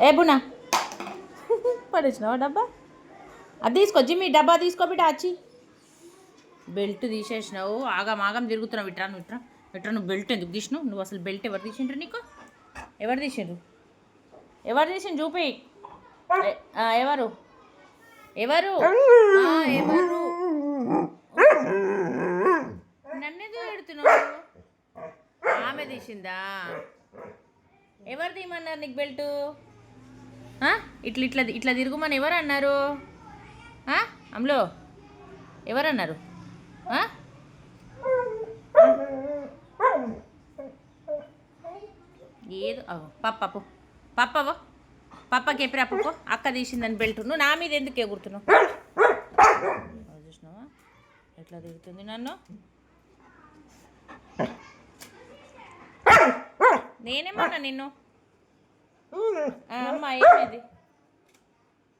ఏ బునా పడేసినావా డబ్బా? అది తీసుకొచ్చి మీ డబ్బా తీసుకోబిట్ట వచ్చి బెల్ట్ తీసేసినావు. ఆగం తిరుగుతున్నావు. ఇట్రా నువ్వు ఇట్రా నువ్వు బెల్ట్ ఎందుకు తీసినావు? నువ్వు అసలు బెల్ట్ ఎవరు తీసిండ్రు నీకు? ఎవరు తీసిండ్రు చూపి. ఎవరు ఎవరు ఎవరు నన్నెందుకు పెడుతున్నావు? ఆమె తీసిందా? ఎవరు తీయమన్నారు నీకు బెల్టు? ఇట్లా ఇట్లా ఇట్లా తిరుగుమని ఎవరు అన్నారు? అమ్లో ఎవరన్నారు? ఏదో పప్ప పప్పవో పప్పకి ఎప్పుడు అప్పకో అక్క తీసిందని బెల్ట్. నువ్వు నా మీద ఎందుకు ఎగురుతున్నావు? చూసినావా ఎట్లా తిరుగుతుంది నన్ను? నేనేమన్నా నిన్ను? అమ్మ ఏమైంది?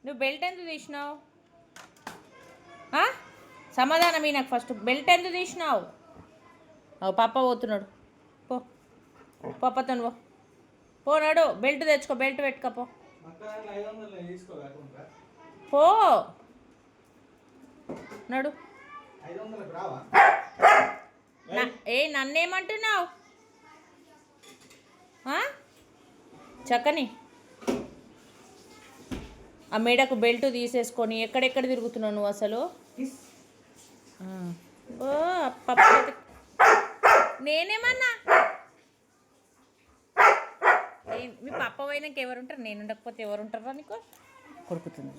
నువ్వు బెల్ట్ ఎందుకు తీసినావు? సమాధానం నాకు ఫస్ట్. బెల్ట్ ఎందుకు తీసినావు? పప్ప పోతున్నాడు. పో పప్పతో పోనాడు. బెల్ట్ తెచ్చుకో. బెల్ట్ పెట్టుకోపో. పో నడు. నన్నేమంటున్నావు? చక్కని ఆ మేడకు బెల్ట్ తీసేసుకొని ఎక్కడెక్కడ తిరుగుతున్నావు నువ్వు అసలు? ఓ నేనేమన్నా? మీ పప్ప పోయినాక ఎవరుంటారు? నేను ఉండకపోతే ఎవరుంటారా నీకు? కొడుకుతుంది.